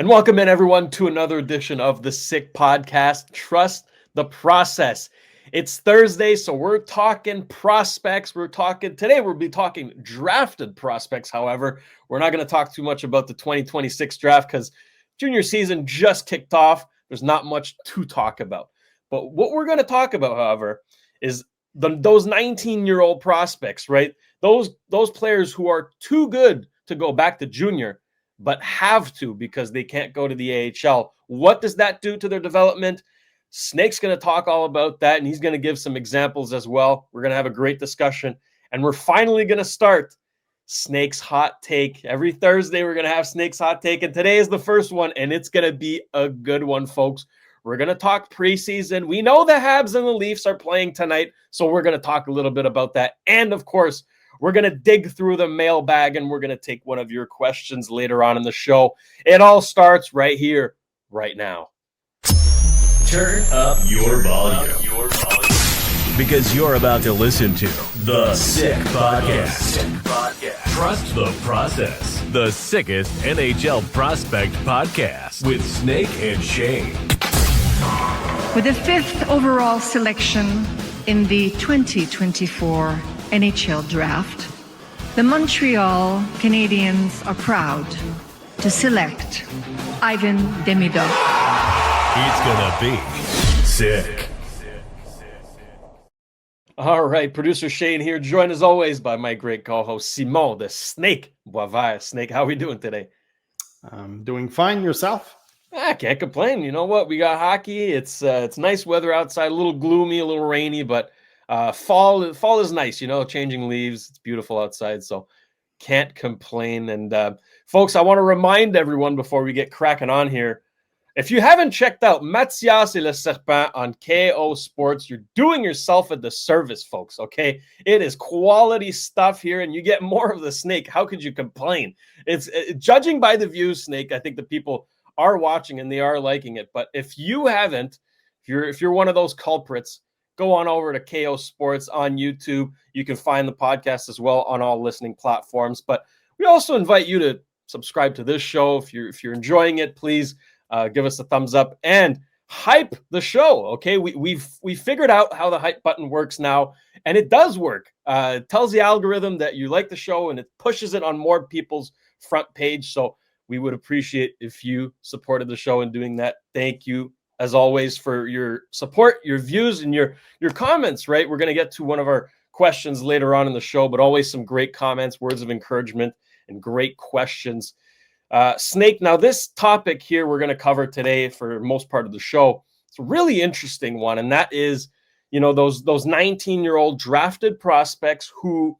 And welcome in, everyone, to another edition of the Sick Podcast. Trust the process. It's Thursday, so we're talking prospects. Today we'll be talking drafted prospects. However, we're not going to talk too much about the 2026 draft because junior season just kicked off. There's not much to talk about. But what we're going to talk about, however, is those 19-year-old prospects, right? Those players who are too good to go back to junior, but have to because they can't go to the AHL. What does that do to their development? Snake's going to talk all about that, and he's going to give some examples as well. We're going to have a great discussion, and we're finally going to start Snake's Hot Take. Every Thursday, we're going to have Snake's Hot Take, and today is the first one, and it's going to be a good one, folks. We're going to talk preseason. We know the Habs and the Leafs are playing tonight, so we're going to talk a little bit about that. And, of course, we're going to dig through the mailbag, and we're going to take one of your questions later on in the show. It all starts right here, right now. Turn up your volume. Because you're about to listen to The Sick Podcast. Trust the process. The sickest NHL prospect podcast with Snake and Shayne. With the 5th overall selection in the 2024 NHL Draft, the Montreal Canadiens are proud to select Ivan Demidov. It's gonna be sick. All right, producer Shayne here, joined as always by my great co-host Simon, the Snake Boisvert. Snake, how are we doing today? I'm doing fine. Yourself? I can't complain. You know what? We got hockey. It's nice weather outside, a little gloomy, a little rainy, but fall is nice, you know, changing leaves. It's beautiful outside, so can't complain. And folks, I want to remind everyone before we get cracking on here, if you haven't checked out Mathias et le Serpent on KO Sports, you're doing yourself a disservice, folks, okay? It is quality stuff here, and you get more of the Snake. How could you complain? It's judging by the views, Snake, I think the people are watching and they are liking it. But if you haven't, if you're one of those culprits, go on over to KO Sports on YouTube. You can find the podcast as well on all listening platforms. But we also invite you to subscribe to this show. If you're enjoying it, please give us a thumbs up and hype the show. Okay, we figured out how the hype button works now, and it does work. It tells the algorithm that you like the show, and it pushes it on more people's front page. So we would appreciate if you supported the show in doing that. Thank you, as always, for your support, your views, and your comments, right? We're going to get to one of our questions later on in the show, but always some great comments, words of encouragement, and great questions. Snake, now this topic here we're going to cover today for most part of the show, it's a really interesting one, and that is, you know, those 19-year-old drafted prospects who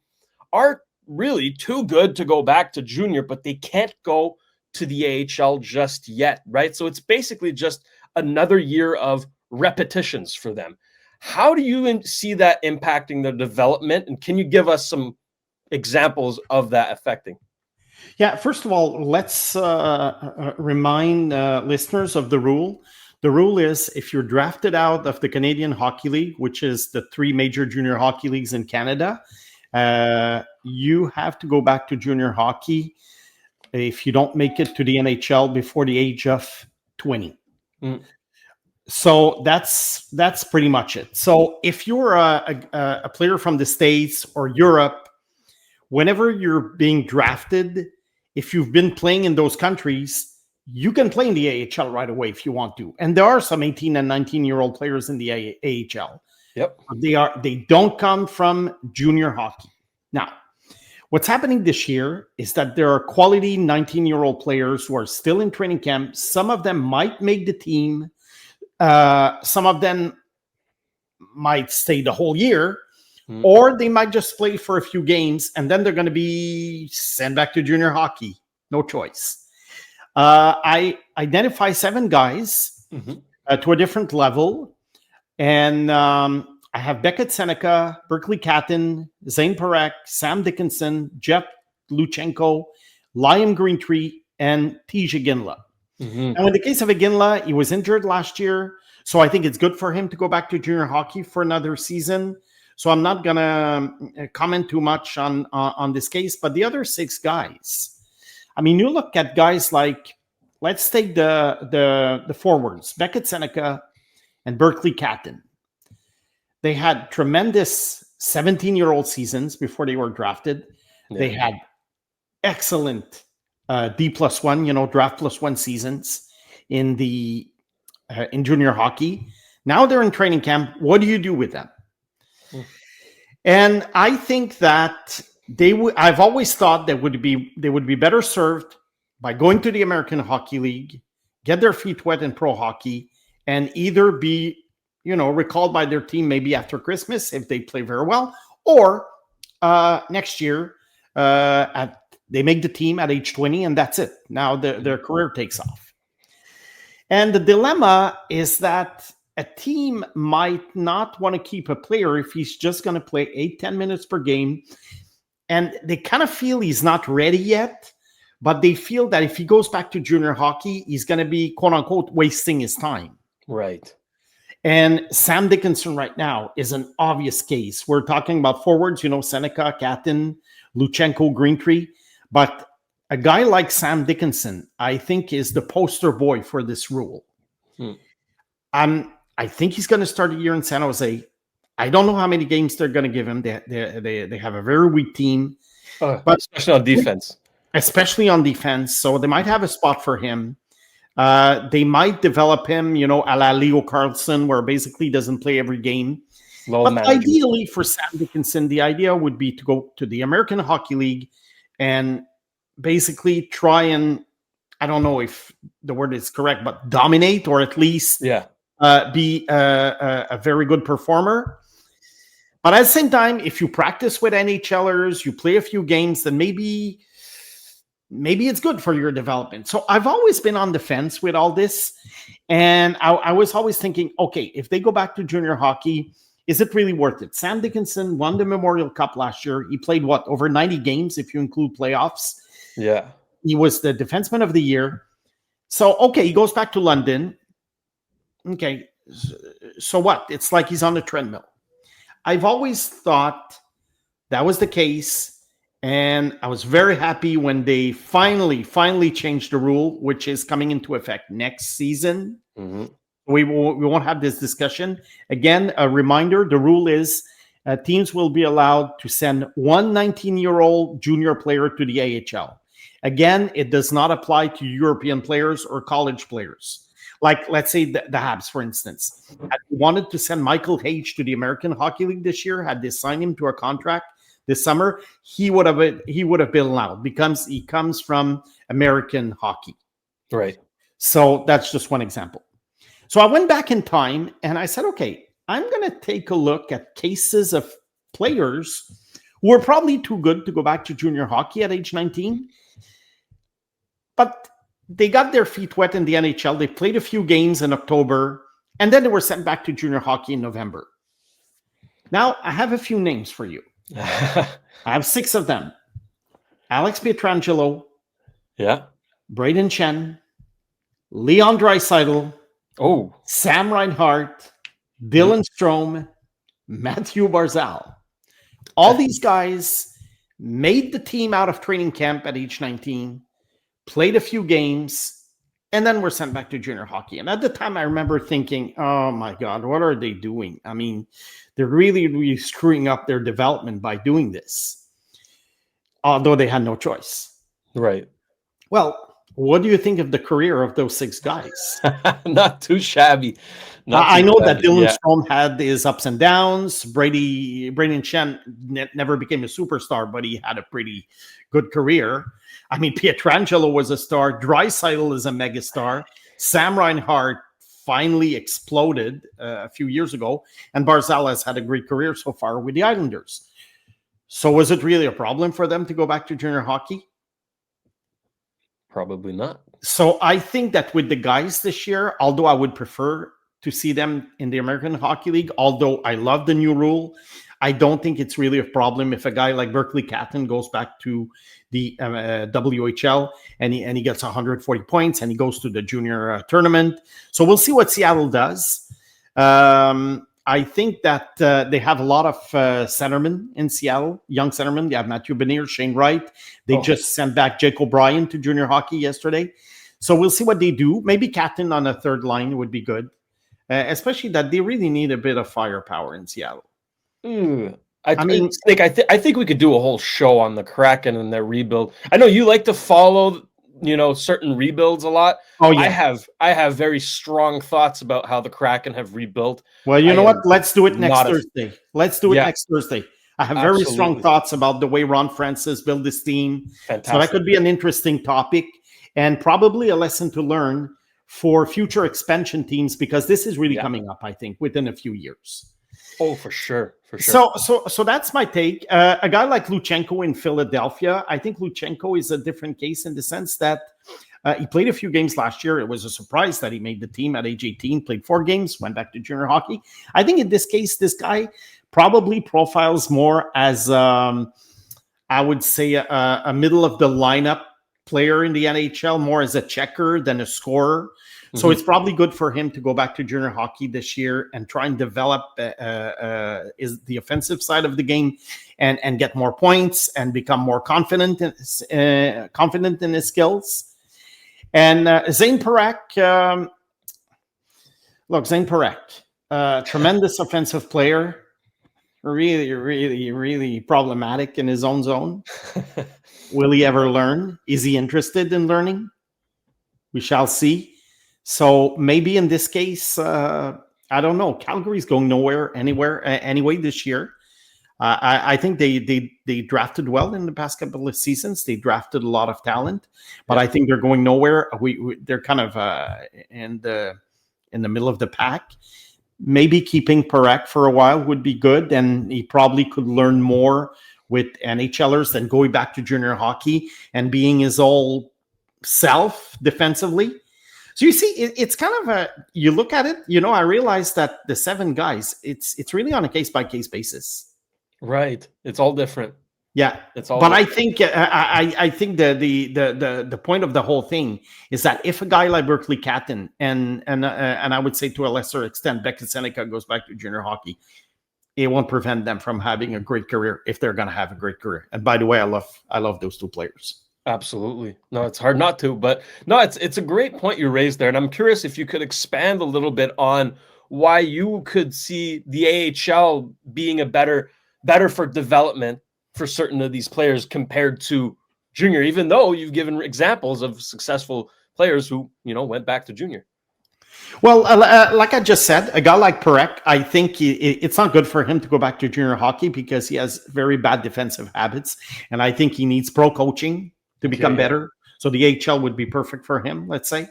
are really too good to go back to junior, but they can't go to the AHL just yet, right? So it's basically just another year of repetitions for them. How do you see that impacting their development? And can you give us some examples of that affecting? Yeah, first of all, let's remind listeners of the rule. The rule is if you're drafted out of the Canadian Hockey League, which is the 3 major junior hockey leagues in Canada, you have to go back to junior hockey if you don't make it to the NHL before the age of 20. So that's pretty much it. So if you're a player from the States or Europe, whenever you're being drafted, if you've been playing in those countries, you can play in the AHL right away if you want to. And there are some 18 and 19-year-old players in the AHL. Yep. They don't come from junior hockey. Now, what's happening this year is that there are quality 19-year-old players who are still in training camp. Some of them might make the team. Some of them might stay the whole year. Or they might just play for a few games, and then they're going to be sent back to junior hockey. No choice. I identify 7 guys to a different level. And I have Beckett Seneca, Berkeley Catton, Zane Parekh, Sam Dickinson, Jeff Luchenko, Liam Greentree, and Tij Iginla. Now, in the case of Iginla, he was injured last year, so I think it's good for him to go back to junior hockey for another season. So I'm not going to comment too much on this case. But the other 6 guys, I mean, you look at guys like let's take the forwards, Beckett Seneca and Berkeley Catton. They had tremendous 17-year-old seasons before they were drafted. Yeah. They had excellent D+1, draft +1 seasons in junior hockey. Now they're in training camp. What do you do with them? And I think that I've always thought they would be better served by going to the American Hockey League, get their feet wet in pro hockey, and either be, recalled by their team maybe after Christmas if they play very well, or next year they make the team at age 20, and that's it. Now their career takes off. And the dilemma is that a team might not want to keep a player if he's just going to play 8-10 minutes per game. And they kind of feel he's not ready yet, but they feel that if he goes back to junior hockey, he's going to be, quote unquote, wasting his time. Right. And Sam Dickinson right now is an obvious case. We're talking about forwards, Seneca, Catton, Luchenko, Greentree. But a guy like Sam Dickinson, I think, is the poster boy for this rule. I think he's going to start a year in San Jose. I don't know how many games they're going to give him. They have a very weak team, but especially on defense. So they might have a spot for him. They might develop him, a la Leo Carlson, where basically he doesn't play every game. But ideally for Sam Dickinson, the idea would be to go to the American Hockey League and basically try and, I don't know if the word is correct, but dominate, or at least be a very good performer. But at the same time, if you practice with NHLers, you play a few games, then maybe it's good for your development. So I've always been on the fence with all this. And I was always thinking, okay, if they go back to junior hockey, is it really worth it? Sam Dickinson won the Memorial Cup last year. He played, over 90 games if you include playoffs. Yeah. He was the defenseman of the year. So, okay, he goes back to London. Okay, so what? It's like he's on the treadmill. I've always thought that was the case, and I was very happy when they finally changed the rule, which is coming into effect next season. Mm-hmm. We won't have this discussion. Again, a reminder, the rule is teams will be allowed to send one 19-year-old junior player to the AHL. Again, it does not apply to European players or college players. Like, let's say the Habs, for instance. Had they wanted to send Michael Hage to the American Hockey League this year, had they signed him to a contract this summer, he would have been allowed because he comes from American hockey. Right. So that's just one example. So I went back in time and I said, okay, I'm going to take a look at cases of players who were probably too good to go back to junior hockey at age 19. But they got their feet wet in the NHL. They played a few games in October, and then they were sent back to junior hockey in November. Now, I have a few names for you. I have 6 of them. Alex Pietrangelo. Yeah. Braden Chen. Leon Draisaitl. Oh. Sam Reinhart. Dylan Strome. Matthew Barzal. All these guys made the team out of training camp at age 19. Played a few games, and then were sent back to junior hockey. And at the time, I remember thinking, oh, my God, what are they doing? I mean, they're really screwing up their development by doing this, although they had no choice. Right. Well, what do you think of the career of those 6 guys? Not too shabby. I know that Dylan Strome had his ups and downs. Braden Chen never became a superstar, but he had a pretty good career. I mean, Pietrangelo was a star. Draisaitl is a megastar. Sam Reinhart finally exploded a few years ago. And Barzal has had a great career so far with the Islanders. So was it really a problem for them to go back to junior hockey? Probably not. So I think that with the guys this year, although I would prefer to see them in the American Hockey League, although I love the new rule, I don't think it's really a problem if a guy like Berkeley Catton goes back to the WHL and he gets 140 points and he goes to the junior tournament. So we'll see what Seattle does. I think that they have a lot of centermen in Seattle, young centermen. They have Matthew Benier, Shayne Wright. They just sent back Jake O'Brien to junior hockey yesterday. So we'll see what they do. Maybe Captain on a third line would be good, especially that they really need a bit of firepower in Seattle. I mean, Snake, I think we could do a whole show on the Kraken and their rebuild. I know you like to follow, certain rebuilds a lot. Oh yeah, I have very strong thoughts about how the Kraken have rebuilt. Well, you know what? Let's do it next Thursday. Yeah. Next Thursday. I have very strong thoughts about the way Ron Francis built this team. Fantastic. So that could be an interesting topic and probably a lesson to learn for future expansion teams, because this is really coming up, I think, within a few years. Oh, for sure. So that's my take. A guy like Luchenko in Philadelphia, I think Luchenko is a different case in the sense that he played a few games last year. It was a surprise that he made the team at age 18, played 4 games, went back to junior hockey. I think in this case, this guy probably profiles more as, I would say, a middle of the lineup player in the NHL, more as a checker than a scorer. So it's probably good for him to go back to junior hockey this year and try and develop is the offensive side of the game and get more points and become more confident in his skills. And Zane Parekh, Zane Parekh, tremendous offensive player, really, really, really problematic in his own zone. Will he ever learn? Is he interested in learning? We shall see. So maybe in this case, I don't know. Calgary's going anyway this year. I think they drafted well in the past couple of seasons. They drafted a lot of talent, but I think they're going nowhere. They're kind of in the middle of the pack. Maybe keeping Parekh for a while would be good, and he probably could learn more with NHLers than going back to junior hockey and being his whole self defensively. So you see, it's kind of you look at it, I realize that the 7 guys, it's really on a case-by-case basis. Right. It's all different. Yeah. It's all But different. I think the point of the whole thing is that if a guy like Berkeley Catton and I would say to a lesser extent, Beckett Seneca goes back to junior hockey, it won't prevent them from having a great career if they're going to have a great career. And by the way, I love those 2 players. Absolutely. No, it's hard not to, but no, it's a great point you raised there. And I'm curious if you could expand a little bit on why you could see the AHL being a better for development for certain of these players compared to junior, even though you've given examples of successful players who, went back to junior. Well, like I just said, a guy like Parekh, I think it's not good for him to go back to junior hockey because he has very bad defensive habits. And I think he needs pro coaching to become better. So the AHL would be perfect for him, let's say.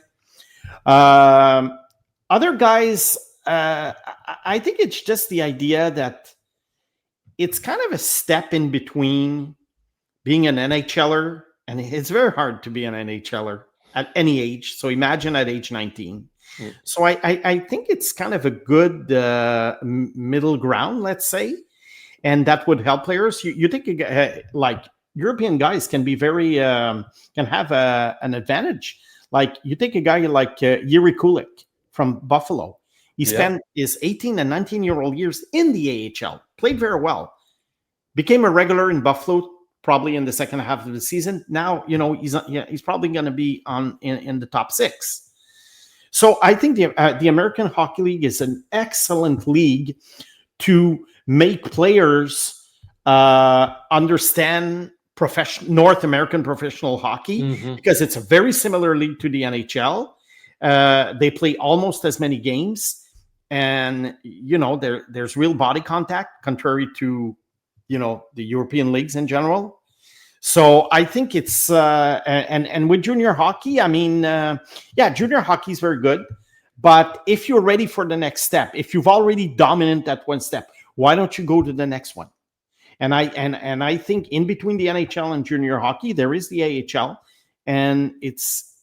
Other guys, I think it's just the idea that it's kind of a step in between being an NHLer, and it's very hard to be an NHLer at any age. So imagine at age 19. So I think it's kind of a good middle ground, let's say, and that would help players. You think like European guys can be very can have an advantage. Like you take a guy like Jiri Kulik from Buffalo. He spent his 18 and 19-year-old years in the AHL, played very well, became a regular in Buffalo probably in the second half of the season. Now, he's probably going to be in the top 6. So I think the American Hockey League is an excellent league to make players understand North American professional hockey because it's a very similar league to the NHL. They play almost as many games, and there's real body contact, contrary to the European leagues in general. So I think it's and with junior hockey, I mean, junior hockey is very good, but if you're ready for the next step, if you've already dominant at one step, why don't you go to the next one? And I think in between the NHL and junior hockey, there is the AHL, and it's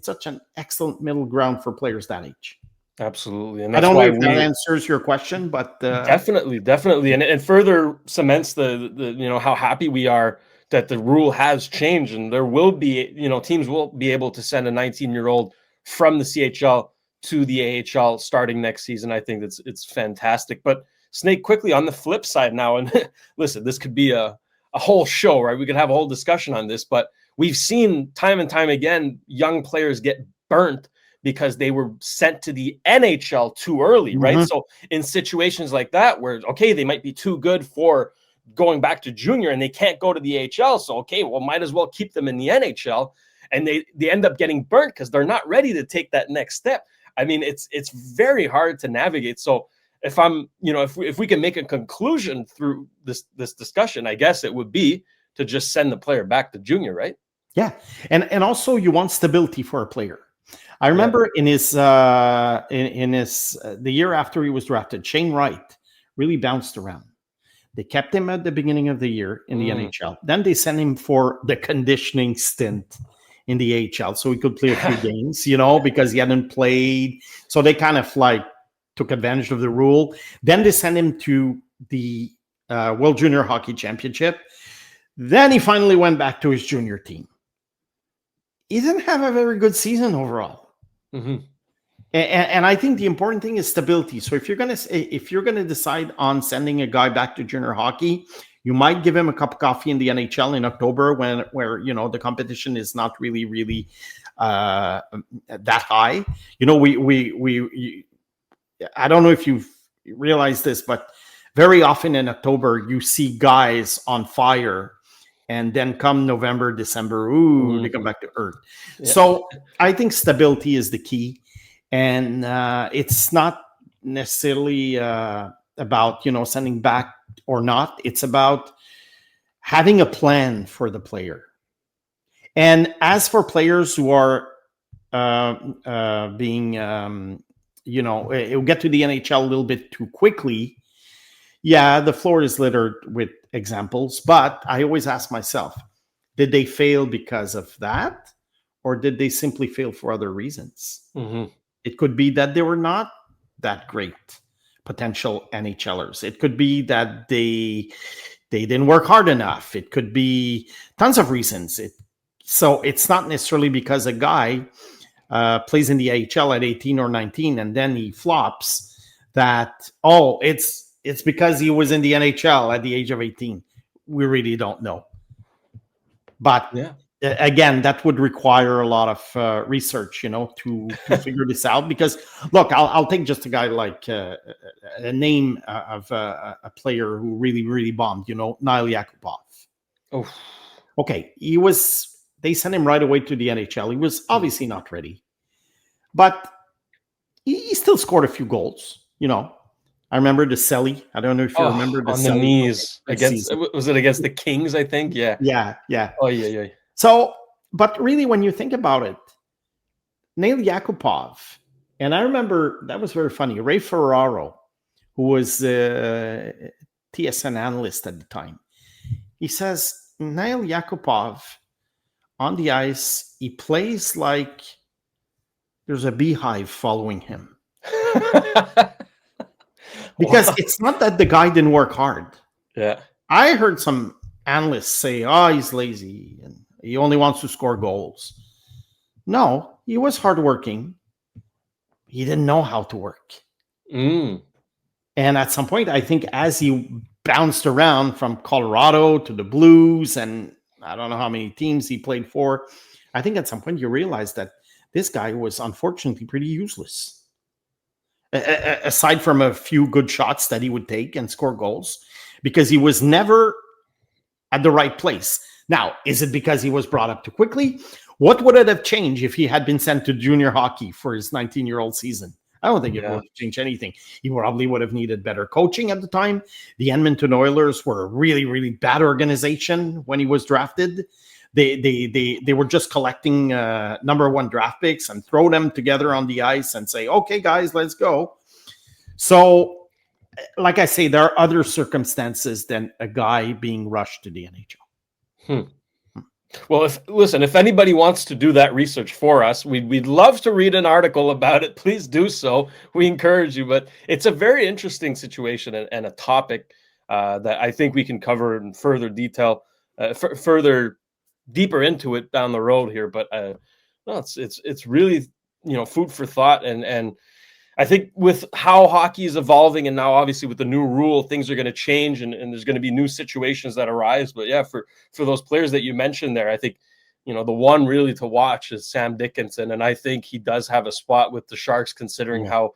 such an excellent middle ground for players that age. Absolutely. And I don't know if that answers your question, but definitely. And further cements the how happy we are that the rule has changed, and there will be, teams will be able to send a 19-year-old from the CHL to the AHL starting next season. I think it's fantastic. But Snake, quickly on the flip side now, and listen, this could be a whole show, right? We could have a whole discussion on this, but we've seen time and time again young players get burnt because they were sent to the NHL too early, right? So in situations like that where, okay, they might be too good for going back to junior and they can't go to the AHL. So, okay, well, might as well keep them in the NHL. And they end up getting burnt because they're not ready to take that next step. I mean, it's very hard to navigate. So if I'm, if we can make a conclusion through this discussion, I guess it would be to just send the player back to junior, right? Yeah. And also you want stability for a player. I remember in his the year after he was drafted, Shayne Wright really bounced around. They kept him at the beginning of the year in the NHL. Then they sent him for the conditioning stint in the AHL so he could play a few games, because he hadn't played. So they kind of took advantage of the rule. Then they sent him to the World Junior Hockey Championship. Then he finally went back to his junior team. He didn't have a very good season overall. And I think the important thing is stability. So if you're gonna decide on sending a guy back to junior hockey, you might give him a cup of coffee in the NHL in October where the competition is not really that high. We I don't know if you've realized this, but very often in October you see guys on fire. And then come November, December, they come back to earth. Yeah. So I think stability is the key. And it's not necessarily about, sending back or not. It's about having a plan for the player. And as for players who are being, it'll get to the NHL a little bit too quickly. Yeah, the floor is littered with examples, but I always ask myself, did they fail because of that? Or did they simply fail for other reasons? It could be that they were not that great potential NHLers. It could be that they didn't work hard enough. It could be tons of reasons. So it's not necessarily because a guy plays in the AHL at 18 or 19 and then he flops that, it's because he was in the NHL at the age of 18. We really don't know. But again, that would require a lot of research, to figure this out. Because, look, I'll take just a guy like a name of a player who really bombed, Nail Yakupov. Oh, okay. They sent him right away to the NHL. He was obviously not ready. But he still scored a few goals, I remember the Selly. I don't know if you remember the on Selly the knees was it against the Kings? I think. Yeah. Oh yeah. So, but really, when you think about it, Nail Yakupov, and I remember that was very funny. Ray Ferraro, who was a TSN analyst at the time, he says Nail Yakupov on the ice, he plays like there's a beehive following him. Because it's not that the guy didn't work hard. Yeah. I heard some analysts say, he's lazy and he only wants to score goals. No, he was hardworking. He didn't know how to work. And at some point, I think as he bounced around from Colorado to the Blues, and I don't know how many teams he played for, I think at some point you realize that this guy was unfortunately pretty useless. Aside from a few good shots that he would take and score goals, because he was never at the right place. Now, is it because he was brought up too quickly? What would it have changed if he had been sent to junior hockey for his 19-year-old season? I don't think it would have changed anything. He probably would have needed better coaching at the time. The Edmonton Oilers were a really bad organization when he was drafted. They were just collecting number one draft picks and throw them together on the ice and say, okay, guys, let's go. So, like I say, there are other circumstances than a guy being rushed to the NHL. Well, if anybody wants to do that research for us, we'd love to read an article about it. Please do so. We encourage you. But it's a very interesting situation and a topic that I think we can cover in further detail, further deeper into it down the road here. But no, it's really food for thought, and I think with how hockey is evolving, and now obviously with the new rule, things are going to change, and there's going to be new situations that arise. But yeah, for those players that you mentioned there, I think the one really to watch is Sam Dickinson. And I think he does have a spot with the Sharks, considering how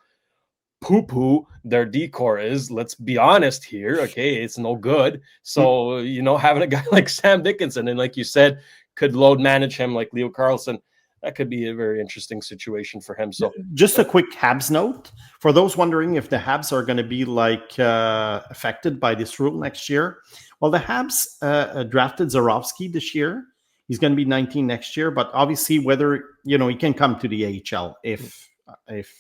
poo-poo their decor is. Let's be honest here. Okay, it's no good. So, having a guy like Sam Dickinson, and like you said, could load manage him like Leo Carlson, that could be a very interesting situation for him. So just a quick Habs note for those wondering if the Habs are going to be affected by this rule next year. Well, the Habs drafted Zarovsky this year. He's going to be 19 next year, but obviously whether, he can come to the AHL if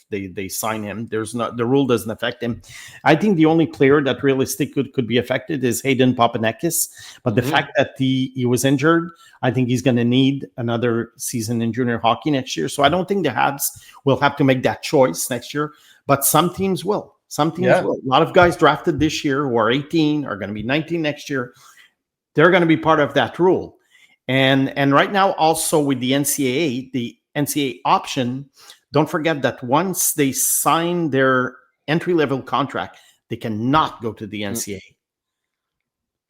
they sign him. The rule doesn't affect him. I think the only player that realistically could be affected is Hayden Papanakis. But the fact that he was injured, I think he's going to need another season in junior hockey next year. So I don't think the Habs will have to make that choice next year, but some teams will. Some teams will. A lot of guys drafted this year who are 18 are going to be 19 next year. They're going to be part of that rule. And right now, also with the NCAA option, don't forget that once they sign their entry-level contract, they cannot go to the NCAA.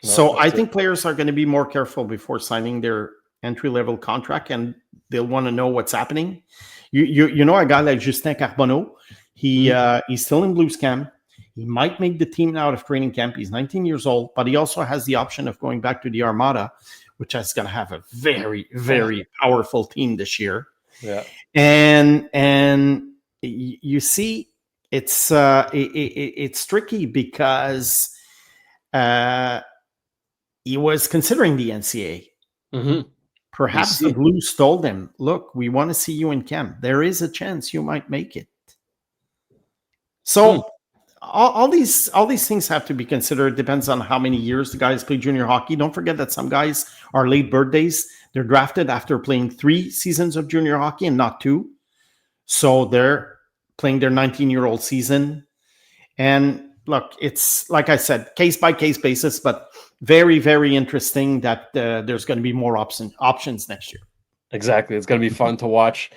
So I think players are going to be more careful before signing their entry-level contract, and they'll want to know what's happening. You know, a guy like Justin Carbonneau, he's still in Blues camp. He might make the team out of training camp. He's 19 years old, but he also has the option of going back to the Armada, which is going to have a very, very powerful team this year. Yeah. And you see, it's tricky because he was considering the NCAA. Perhaps the Blues told him, "Look, we want to see you in camp. There is a chance you might make it." So all these things have to be considered. Depends on how many years the guys play junior hockey. Don't forget that some guys are late birthdays. They're drafted after playing 3 seasons of junior hockey and not 2. So they're playing their 19-year-old season. And look, it's like I said, case-by-case basis, but very, very interesting that there's going to be more options next year. Exactly. It's going to be fun to watch.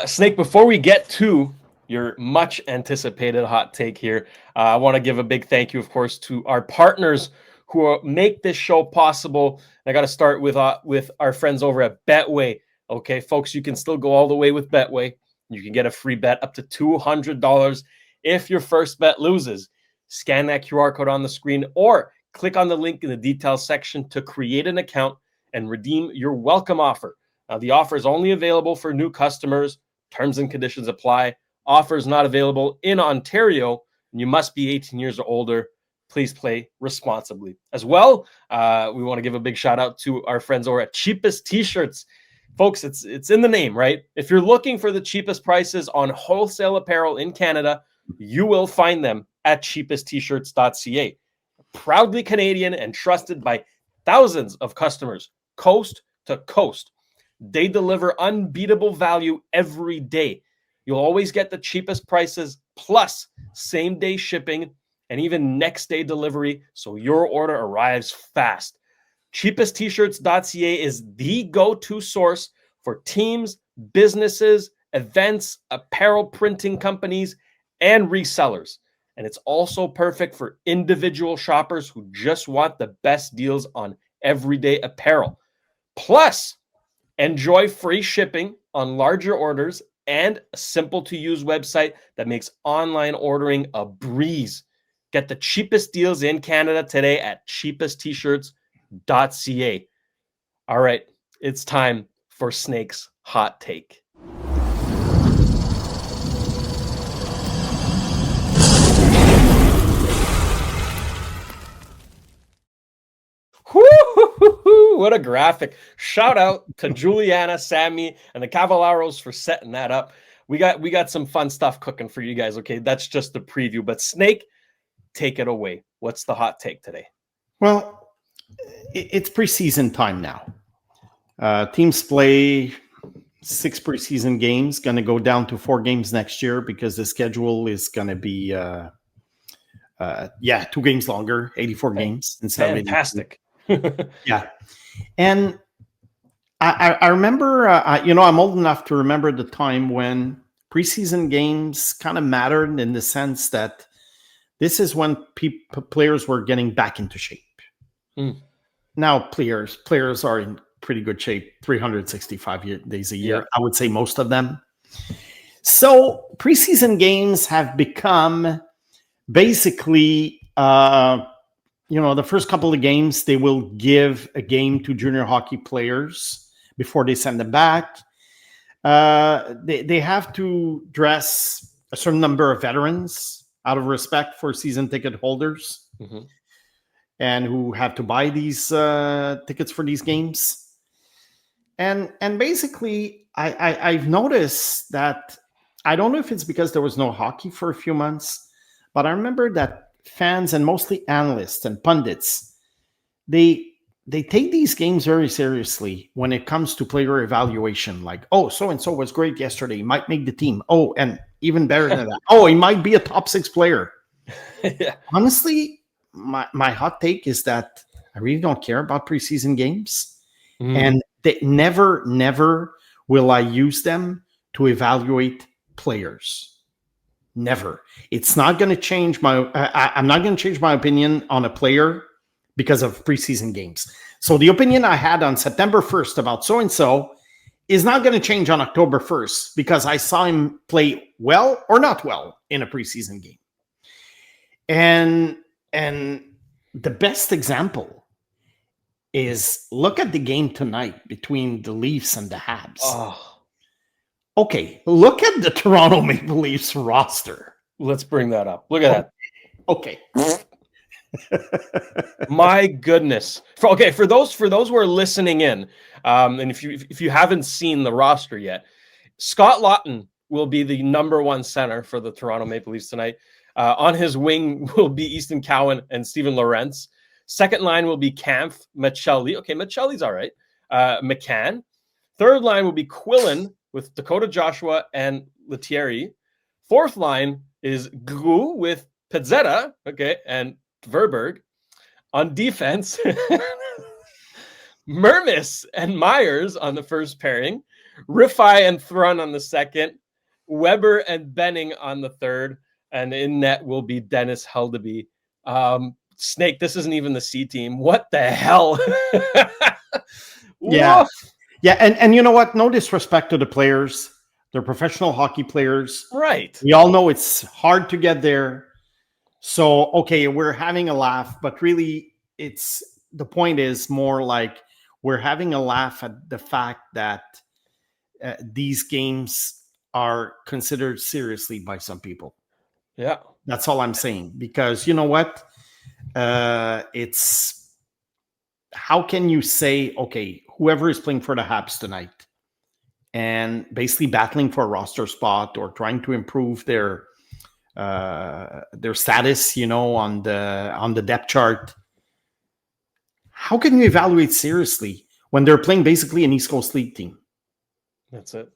Snake, before we get to your much anticipated hot take here, I want to give a big thank you, of course, to our partners who make this show possible. I got to start with our friends over at Betway. Okay, folks, you can still go all the way with Betway. You can get a free bet up to $200 if your first bet loses. Scan that QR code on the screen or click on the link in the details section to create an account and redeem your welcome offer. Now, the offer is only available for new customers. Terms and conditions apply. Offers not available in Ontario, and you must be 18 years or older. Please play responsibly. As well, we want to give a big shout out to our friends over at Cheapest T-Shirts. Folks, it's in the name, right? If you're looking for the cheapest prices on wholesale apparel in Canada, you will find them at cheapesttshirts.ca. Proudly Canadian and trusted by thousands of customers, coast to coast. They deliver unbeatable value every day. You'll always get the cheapest prices plus same-day shipping and even next-day delivery, so your order arrives fast. Cheapesttshirts.ca is the go-to source for teams, businesses, events, apparel printing companies, and resellers. And it's also perfect for individual shoppers who just want the best deals on everyday apparel. Plus, enjoy free shipping on larger orders and a simple-to-use website that makes online ordering a breeze. Get the cheapest deals in Canada today at cheapesttshirts.ca. All right, it's time for Snake's hot take. What a graphic. Shout out to Juliana, Sammy, and the Cavaleros for setting that up. We got some fun stuff cooking for you guys, okay? That's just the preview. But Snake, take it away. What's the hot take today? Well, it's preseason time now. Teams play 6 preseason games, going to go down to 4 games next year because the schedule is going to be 2 games longer, 84 games. Fantastic. Yeah. And I remember, I'm old enough to remember the time when preseason games kind of mattered in the sense that this is when players were getting back into shape. Now players are in pretty good shape 365 days a year. Yeah. I would say most of them. So preseason games have become basically, the first couple of games, they will give a game to junior hockey players before they send them back. They have to dress a certain number of veterans out of respect for season ticket holders and who have to buy these tickets for these games. And basically, I've noticed that, I don't know if it's because there was no hockey for a few months, but I remember that fans and mostly analysts and pundits, they take these games very seriously when it comes to player evaluation. Like, oh, so-and-so was great yesterday. He might make the team. Oh, and even better than that. Oh, he might be a top 6 player. Yeah. Honestly, my hot take is that I really don't care about preseason games. And they never will I use them to evaluate players. Never. It's not going to change I'm not going to change my opinion on a player because of preseason games. So the opinion I had on September 1st about so-and-so is not going to change on October 1st because I saw him play well or not well in a preseason game. And the best example is, look at the game tonight between the Leafs and the Habs. Oh, Okay, look at the Toronto Maple Leafs roster. let's bring that up. Look at Okay. that. My goodness. For those who are listening in, and if you haven't seen the roster yet, Scott Laughton will be the number 1 center for the Toronto Maple Leafs tonight. On his wing will be Easton Cowan and Steven Lorentz. Second line will be Kampf, Machelli. Okay, Machelli's all right. McCann. Third line will be Quillen with Dakota Joshua and Lettieri. Fourth line is Gu with Pizzetta, okay, and Verberg. On defense, Mermis and Myers on the first pairing. Riffai and Thrun on the second. Weber and Benning on the third. And in net will be Dennis Heldeby. Snake, this isn't even the C team. What the hell? Yeah. Woof. Yeah, and you know what? No disrespect to the players. They're professional hockey players. Right. We all know it's hard to get there. So, okay, we're having a laugh, but really the point is more like we're having a laugh at the fact that these games are considered seriously by some people. Yeah. That's all I'm saying. Because you know what? It's, how can you say, okay, whoever is playing for the Habs tonight and basically battling for a roster spot or trying to improve their status, on the depth chart, how can you evaluate seriously when they're playing basically an East Coast League team? That's it.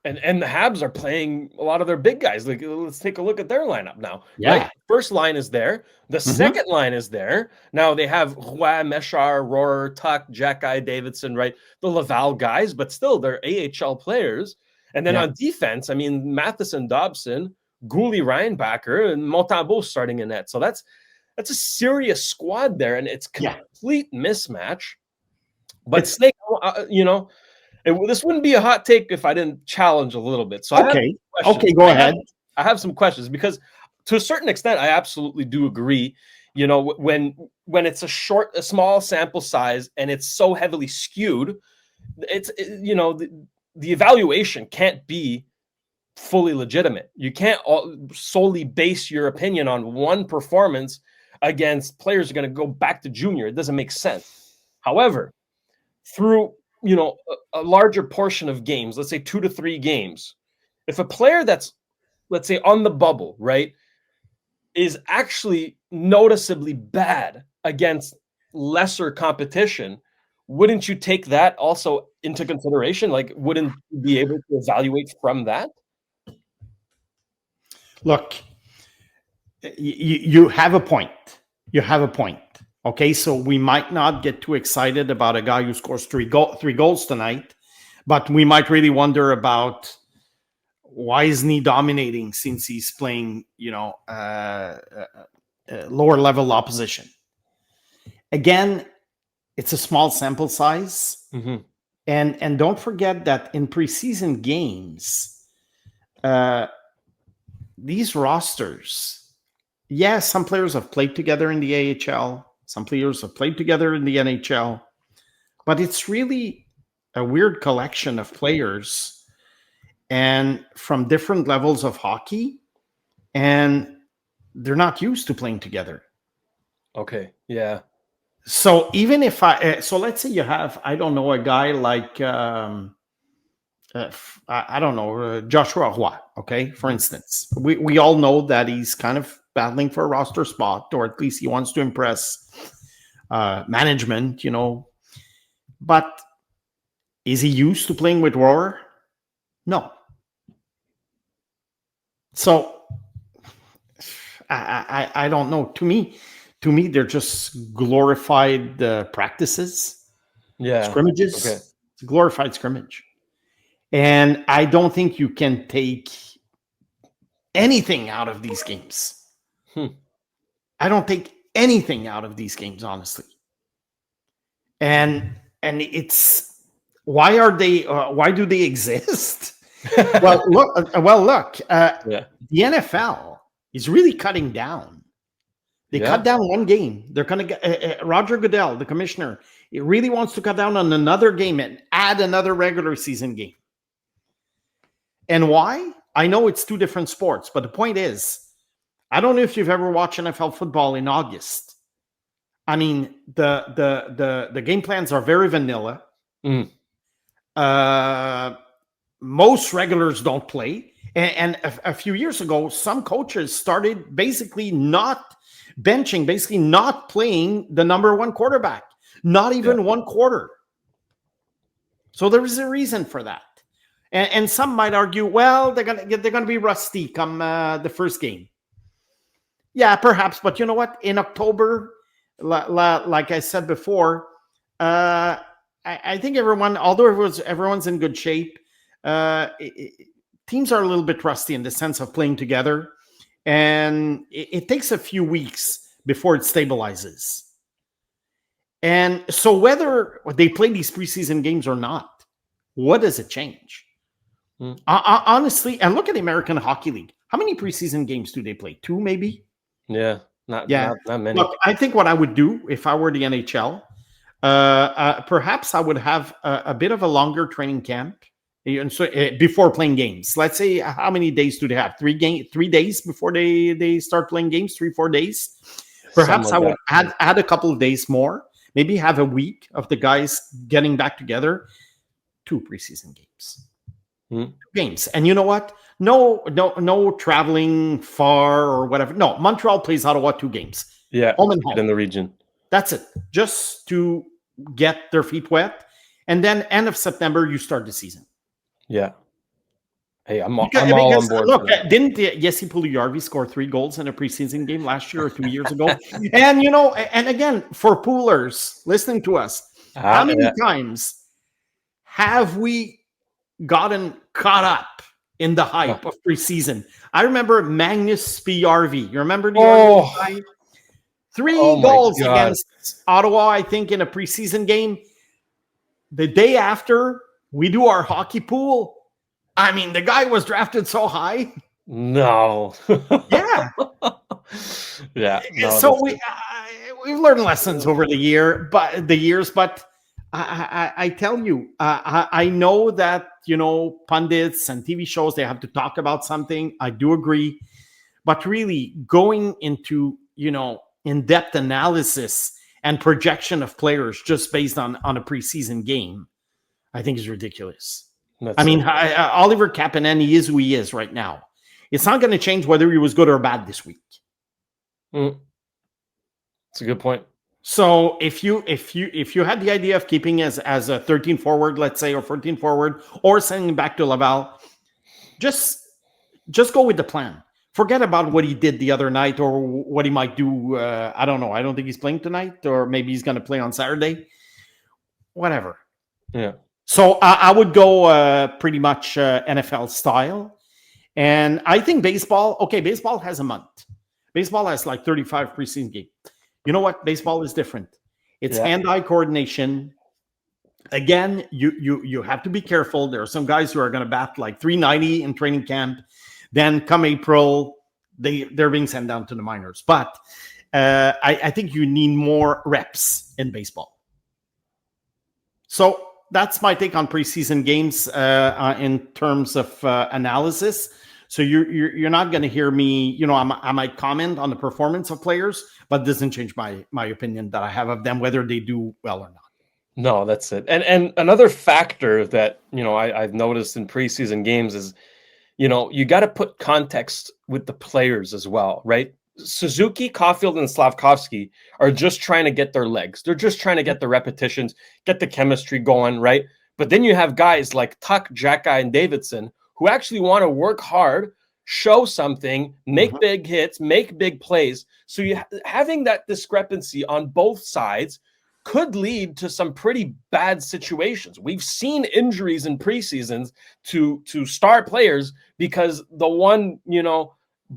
And the Habs are playing a lot of their big guys. Like, let's take a look at their lineup now. Yeah. Right? First line is there. The second line is there. Now they have Roy, Meshar, Rohrer, Tuck, Jack-Eye, Davidson, right? The Laval guys, but still they're AHL players. And then on defense, I mean, Matheson, Dobson, Gouli, Reinbacher, and Montembeault starting in net. So that's a serious squad there, and it's complete mismatch. But Snake, this wouldn't be a hot take if I didn't challenge a little bit. So go ahead. I have some questions because to a certain extent, I absolutely do agree. When it's a small sample size and it's so heavily skewed, the evaluation can't be fully legitimate. You can't solely base your opinion on one performance against players who are going to go back to junior. It doesn't make sense. However, through a larger portion of games, let's say 2 to 3 games, if a player that's, let's say, on the bubble, right, is actually noticeably bad against lesser competition, wouldn't you take that also into consideration? Like, wouldn't you be able to evaluate from that? Look, you have a point. You have a point. Okay, so we might not get too excited about a guy who scores three goals tonight, but we might really wonder about why isn't he dominating since he's playing, lower level opposition. Again, it's a small sample size. Mm-hmm. And don't forget that in preseason games, these rosters, some players have played together in the AHL, some players have played together in the NHL, but it's really a weird collection of players and from different levels of hockey, and they're not used to playing together. Okay. Yeah. So even if so let's say you have, I don't know, a guy like, I don't know, Joshua Roy, okay, for instance. We all know that he's kind of battling for a roster spot, or at least he wants to impress management, But is he used to playing with Roar? No. So I don't know. To me, they're just glorified practices, scrimmages. Okay. It's a glorified scrimmage. And I don't think you can take anything out of these games. I don't take anything out of these games, honestly. And it's, why do they exist? Well, look. The NFL is really cutting down. They cut down one game. They're going to Roger Goodell, the commissioner, he really wants to cut down on another game and add another regular season game. And why? I know it's two different sports, but the point is, I don't know if you've ever watched NFL football in August. I mean, the game plans are very vanilla. Most regulars don't play. And a few years ago, some coaches started basically not benching, basically not playing the number one quarterback, not even one quarter. So there is a reason for that. And some might argue, well, they're gonna be rusty come the first game. Yeah, perhaps, but you know what? In October, like I said before, I think although everyone's in good shape, teams are a little bit rusty in the sense of playing together, and it takes a few weeks before it stabilizes. And so whether they play these preseason games or not, what does it change? Honestly, and look at the American Hockey League. How many preseason games do they play? 2, maybe? Yeah, not many. Look, I think what I would do if I were the NHL, perhaps I would have a bit of a longer training camp, and so before playing games. Let's say, how many days do they have? 3 days before they start playing games. 3-4 days. Perhaps I would add a couple of days more. Maybe have a week of the guys getting back together. 2 preseason games. 2 games. And you know what? No traveling far or whatever. No, Montreal plays Ottawa 2 games. Yeah, home and home in the region. That's it. Just to get their feet wet. And then end of September, you start the season. Yeah. Hey, I'm all on board. Look, didn't Jesse Puljujarvi score 3 goals in a preseason game last year or 2 years ago? And, and again, for poolers listening to us, how many times have we gotten caught up in the hype of preseason? I remember Magnus Spijärvi. You remember the guy? 3 goals against Ottawa, I think, in a preseason game. The day after we do our hockey pool, I mean, the guy was drafted so high. No. Yeah. Yeah. No, so we've learned lessons over the years, but I tell you, I know that, pundits and TV shows, they have to talk about something. I do agree. But really going into, in-depth analysis and projection of players just based on a preseason game, I think is ridiculous. Oliver Kapanen, he is who he is right now. It's not going to change whether he was good or bad this week. That's a good point. So if you had the idea of keeping as a 13 forward, let's say, or 14 forward, or sending him back to Laval, just go with the plan. Forget about what he did the other night or what he might do. I don't know. I don't think he's playing tonight, or maybe he's going to play on Saturday. Whatever. Yeah. So I would go pretty much NFL style. And I think baseball has a month. Baseball has like 35 preseason games. You know what? Baseball is different. It's hand-eye coordination. Again, you have to be careful. There are some guys who are going to bat like 390 in training camp. Then come April, they're being sent down to the minors. But I think you need more reps in baseball. So that's my take on preseason games in terms of analysis. So you're not going to hear me, I might comment on the performance of players, but it doesn't change my opinion that I have of them, whether they do well or not. No, that's it. And another factor that, I've noticed in preseason games is, you got to put context with the players as well, right? Suzuki, Caulfield, and Slafkovsky are just trying to get their legs. They're just trying to get the repetitions, get the chemistry going, right? But then you have guys like Tuck, Xhekaj, and Davidson who actually want to work hard, show something, make big hits, make big plays. So having that discrepancy on both sides could lead to some pretty bad situations. We've seen injuries in preseasons to star players because the one,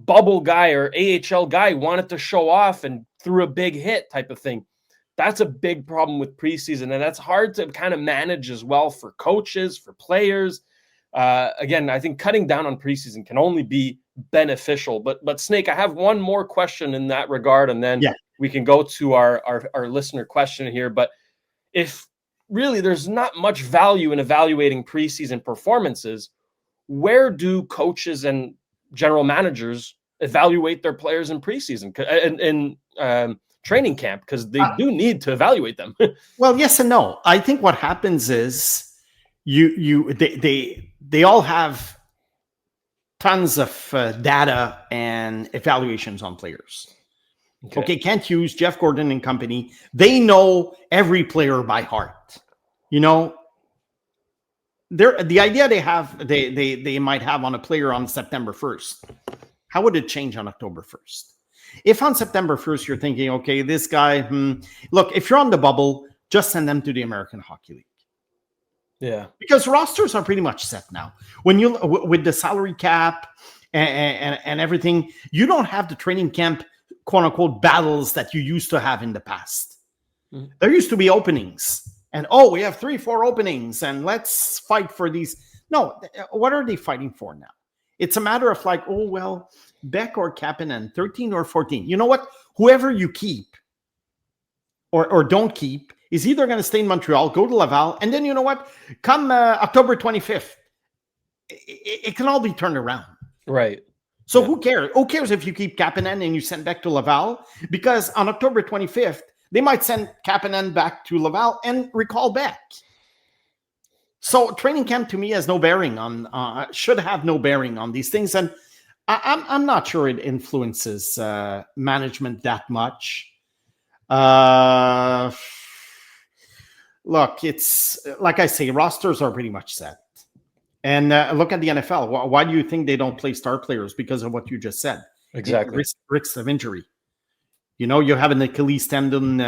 bubble guy or AHL guy wanted to show off and threw a big hit type of thing. That's a big problem with preseason, and that's hard to kind of manage as well for coaches, for players. Again, I think cutting down on preseason can only be beneficial. But Snake, I have one more question in that regard, and then we can go to our listener question here. But if really there's not much value in evaluating preseason performances, where do coaches and general managers evaluate their players in preseason in training camp? Because they do need to evaluate them. Well, yes and no. I think what happens is they all have tons of data and evaluations on players. Okay, Kent Hughes, Jeff Gordon and company, they know every player by heart. The idea they might have on a player on September 1st, how would it change on October 1st? If on September 1st you're thinking, okay, this guy, look, if you're on the bubble, just send them to the American Hockey League. Yeah, because rosters are pretty much set now. When you with the salary cap and everything, you don't have the training camp quote unquote battles that you used to have in the past. There used to be openings, and we have 3-4 openings, and let's fight for these. No, what are they fighting for now? It's a matter of like, Beck or Kapanen, 13 or 14. You know what? Whoever you keep or don't keep is either going to stay in Montreal, go to Laval, and then you know what? Come October 25th, it can all be turned around. Right. So who cares? Who cares if you keep Kapanen and you send back to Laval? Because on October 25th, they might send Kapanen back to Laval and recall back. So training camp to me has no bearing on, should have no bearing on these things. And I'm not sure it influences management that much. Look, it's like I say, rosters are pretty much set. And look at the NFL. Why do you think they don't play star players? Because of what you just said. Exactly. Risks of injury. You have an Achilles tendon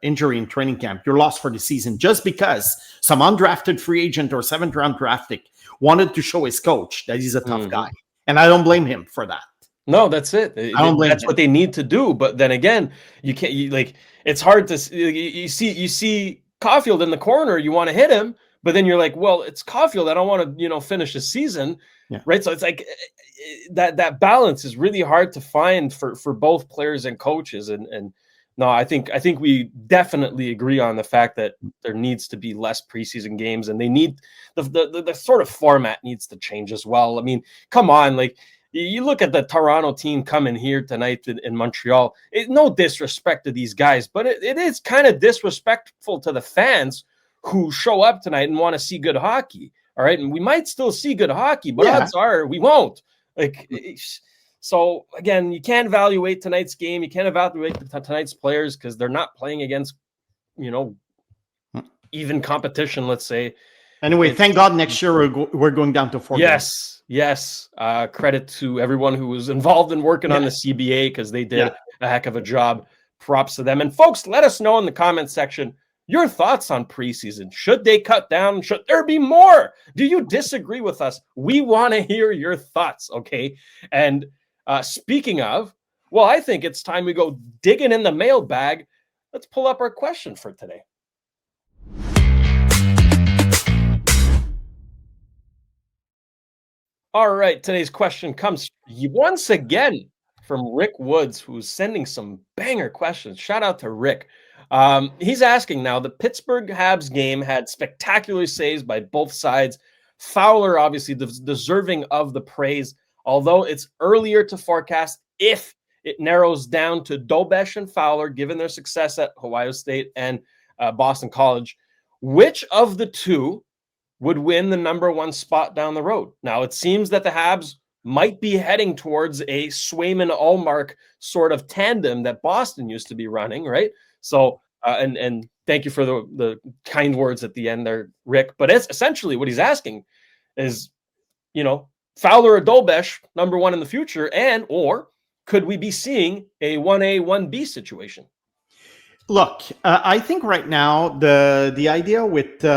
injury in training camp. You're lost for the season just because some undrafted free agent or 7th round draft pick wanted to show his coach that he's a tough guy. And I don't blame him for that. No, that's it. That's what they need to do. But then again, you can't. It's hard to. You see Caulfield in the corner. You want to hit him, but then you're like, well, it's Caulfield. I don't want to, finish his season, right? So it's like that balance is really hard to find for both players and coaches. And no, I think we definitely agree on the fact that there needs to be less preseason games, and they need the sort of format needs to change as well. I mean, come on, you look at the Toronto team coming here tonight in Montreal. No disrespect to these guys, but it is kind of disrespectful to the fans who show up tonight and want to see good hockey. All right, and we might still see good hockey, but odds are we won't. So again, you can't evaluate tonight's game. You can't evaluate tonight's players because they're not playing against, even competition. Let's say. Anyway, thank God next year we're going down to 4 games. Yes. Credit to everyone who was involved in working on the CBA because they did a heck of a job. Props to them. And folks, let us know in the comment section your thoughts on preseason. Should they cut down? Should there be more? Do you disagree with us? We want to hear your thoughts, okay? And speaking of, I think it's time we go digging in the mailbag. let's pull up our question for today. All right, today's question comes once again from Rick Woods, who's sending some banger questions. Shout out to Rick. He's asking now, the Pittsburgh Habs game had spectacular saves by both sides. Fowler, obviously, deserving of the praise, although it's earlier to forecast if it narrows down to Dobesh and Fowler, given their success at Ohio State and Boston College. Which of the two would win the number one spot down the road? Now, it seems that the Habs might be heading towards a Swayman-Ullmark sort of tandem that Boston used to be running, right? So, and thank you for the kind words at the end there, Rick. But it's essentially what he's asking is, Fowler or Dobesh, number one in the future, or could we be seeing a 1A, 1B situation? Look, I think right now the idea with these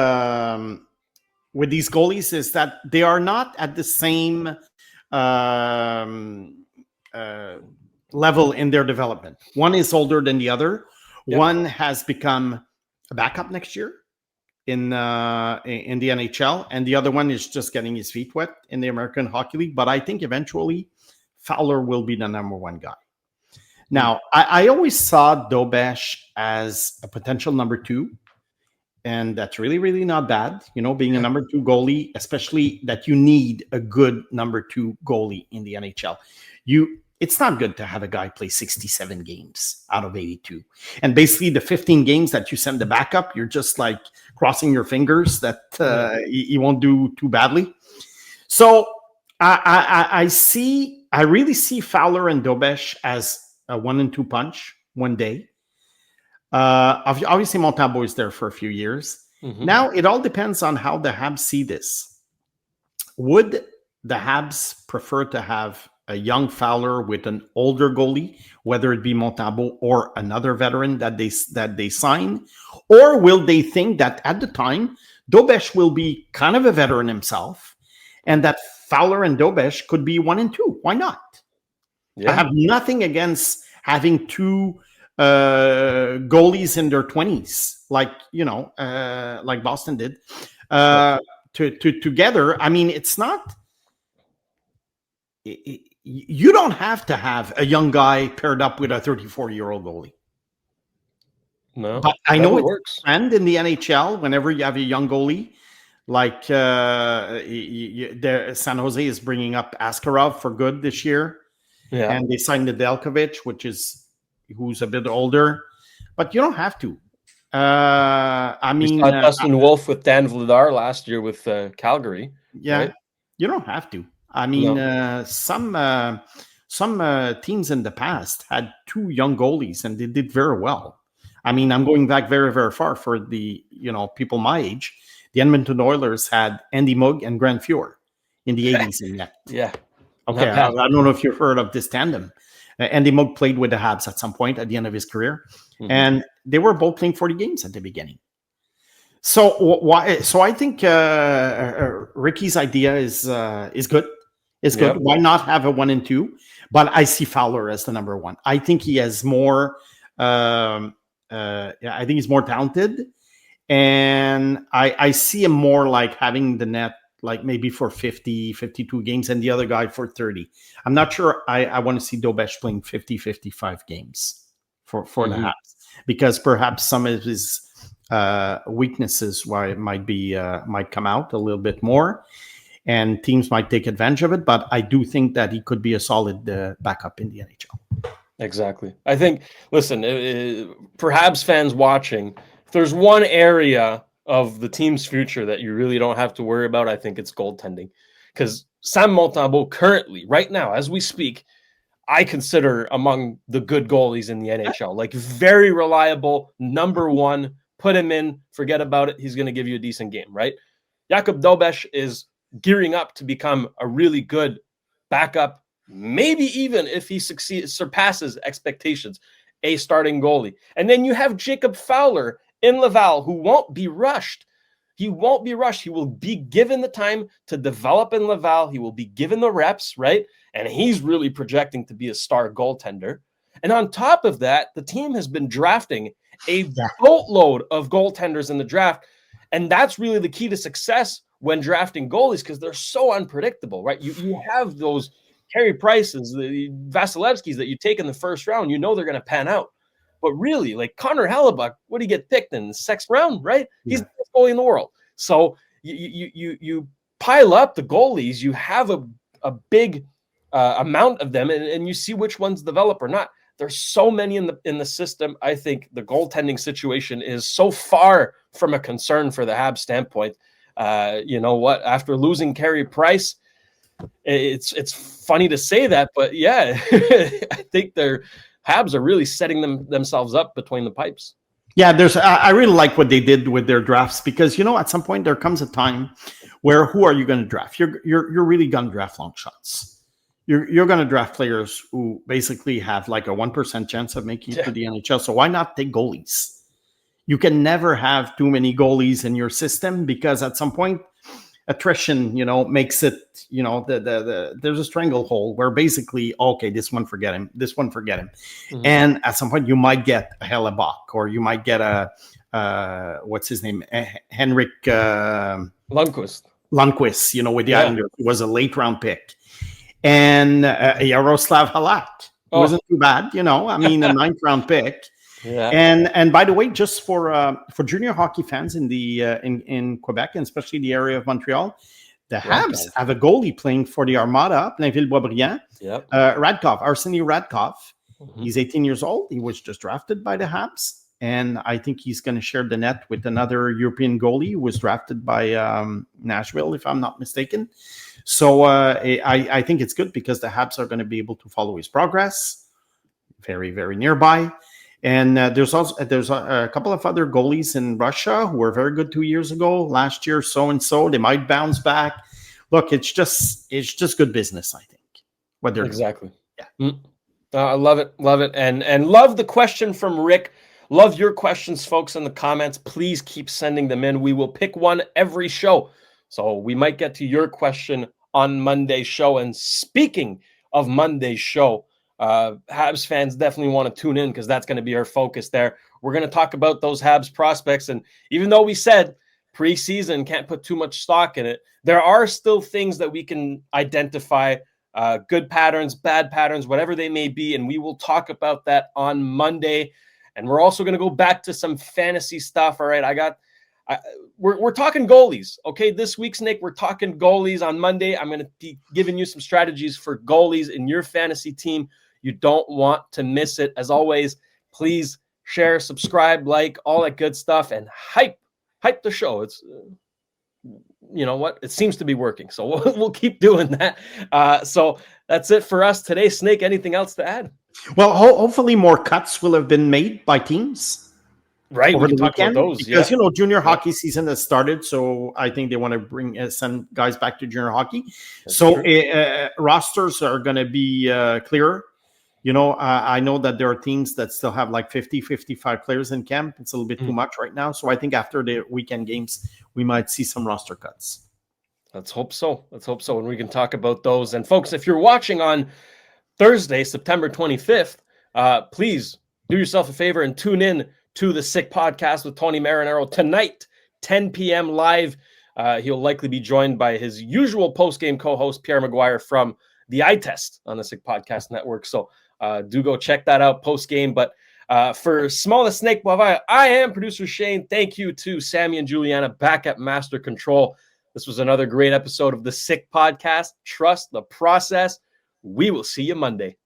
goalies is that they are not at the same level in their development. One is older than the other. Yep. One has become a backup next year in the NHL, and the other one is just getting his feet wet in the American Hockey League. But I think eventually Fowler will be the number one guy. Now, I always saw Dobesh as a potential number two, and that's really, really not bad, being a number two goalie, especially that you need a good number two goalie in the NHL. It's not good to have a guy play 67 games out of 82. And basically the 15 games that you send the backup, you're just like crossing your fingers that he won't do too badly. So I really see Fowler and Dobesh as a 1-2 punch one day. Obviously, Montembeault is there for a few years. Mm-hmm. Now, it all depends on how the Habs see this. Would the Habs prefer to have a young Fowler with an older goalie, whether it be Montembeault or another veteran that they sign? Or will they think that at the time, Dobesh will be kind of a veteran himself, and that Fowler and Dobesh could be 1 and 2? Why not? Yeah. I have nothing against having two goalies in their 20s, like Boston did, together. I mean, it's not. You don't have to have a young guy paired up with a 34-year-old goalie. No, but I know it works. And in the NHL, whenever you have a young goalie, like San Jose is bringing up Askarov for good this year. Yeah. And they signed Nedeljkovic, who's a bit older, but you don't have to. Dustin Wolf with Dan Vladar last year with Calgary. Yeah, right? You don't have to. I mean, no. Some teams in the past had two young goalies, and they did very well. I mean, I'm going back very, very far for the people my age. The Edmonton Oilers had Andy Mugg and Grant Fuhr in the 80s in net. Yeah. Okay, I don't know if you've heard of this tandem. Andy Mugg played with the Habs at some point at the end of his career, and they were both playing 40 games at the beginning. So I think Ricky's idea is good. It's good. Yep. Why not have a 1 and 2? But I see Fowler as the number one. I think he has more. I think he's more talented, and I see him more like having the net, like maybe for 50, 52 games, and the other guy for 30. I'm not sure I want to see Dobesh playing 50, 55 games for the Habs, because perhaps some of his weaknesses might come out a little bit more, and teams might take advantage of it. But I do think that he could be a solid backup in the NHL. Exactly. I think, listen, perhaps fans watching, if there's one area of the team's future that you really don't have to worry about, I think it's goaltending. Because Sam Montembeault currently, right now, as we speak, I consider among the good goalies in the NHL. Like, very reliable, number one, put him in, forget about it, he's going to give you a decent game, right? Jakub Dobesh is gearing up to become a really good backup, maybe even if he surpasses expectations, a starting goalie. And then you have Jacob Fowler in Laval, who won't be rushed. He won't be rushed. He will be given the time to develop in Laval. He will be given the reps, right? And he's really projecting to be a star goaltender. And on top of that, the team has been drafting a boatload of goaltenders in the draft. And that's really the key to success when drafting goalies, because they're so unpredictable, right? You have those Carey Prices, the Vasilevskis that you take in the first round, they're going to pan out. But really, like Connor Hellebuck, what did he get picked in the 6th round, right? He's the best goalie in the world. So you pile up the goalies, you have a big amount of them, and you see which ones develop or not. There's so many in the system. I think the goaltending situation is so far from a concern for the Habs standpoint. You know what? After losing Carey Price, it's funny to say that, but yeah, I think their Habs are really setting themselves up between the pipes. Yeah, I really like what they did with their drafts, because at some point there comes a time where who are you going to draft? You're really going to draft long shots. You're going to draft players who basically have like a 1% chance of making it to the NHL. So why not take goalies? You can never have too many goalies in your system, because at some point attrition, makes it, there's a stranglehold where basically, okay, this one forget him. Mm-hmm. And at some point you might get a Hellebuck, or you might get a what's his name? Henrik Lundqvist, with the Islanders, who was a late round pick. And Yaroslav Halak wasn't too bad, a 9th round pick. Yeah. And by the way, just for junior hockey fans in the in Quebec, and especially the area of Montreal, the Habs have a goalie playing for the Armada, Plainville-Boisbriand. Yep. Arseny Radkov. Mm-hmm. He's 18 years old. He was just drafted by the Habs, and I think he's going to share the net with another European goalie who was drafted by Nashville, if I'm not mistaken. So I think it's good, because the Habs are going to be able to follow his progress very, very nearby. And there's a couple of other goalies in Russia who were very good 2 years ago. Last year, so they might bounce back. Look, it's just good business, I think. What they're exactly. Doing. Yeah. I love it, and love the question from Rick. Love your questions, folks, in the comments. Please keep sending them in. We will pick one every show, so we might get to your question on Monday's show. And speaking of Monday's show, Habs fans definitely want to tune in, because that's going to be our focus there. We're going to talk about those Habs prospects. And even though we said preseason, can't put too much stock in it, there are still things that we can identify, good patterns, bad patterns, whatever they may be. And we will talk about that on Monday. And we're also going to go back to some fantasy stuff. All right. We're talking goalies. Okay. This week, Nick, we're talking goalies. On Monday, I'm going to be giving you some strategies for goalies in your fantasy team. You don't want to miss it. As always, please share, subscribe, like, all that good stuff, and hype the show. It's, you know what? It seems to be working. So we'll keep doing that. So that's it for us today. Snake, anything else to add? Well, hopefully more cuts will have been made by teams. Right. Over we the talk weekend, about those. because, junior hockey season has started. So I think they want to bring some guys back to junior hockey. That's rosters are going to be clearer. I know that there are teams that still have like 50, 55 players in camp. It's a little bit too much right now. So I think after the weekend games, we might see some roster cuts. Let's hope so. And we can talk about those. And folks, if you're watching on Thursday, September 25th, please do yourself a favor and tune in to the Sick Podcast with Tony Marinaro tonight, 10 p.m. live. He'll likely be joined by his usual post-game co-host, Pierre Maguire, from the Eye Test on the Sick Podcast Network. So do go check that out post-game. But for Smallest Snake Boisvert, I am producer Shayne. Thank you to Sammy and Juliana back at Master Control. This was another great episode of the Sick Podcast. Trust the process. We will see you Monday.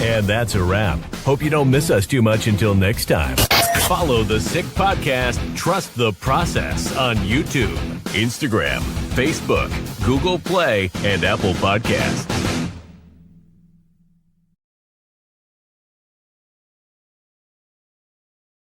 And that's a wrap. Hope you don't miss us too much until next time. Follow the Sick Podcast, Trust the Process on YouTube, Instagram, Facebook, Google Play, and Apple Podcasts.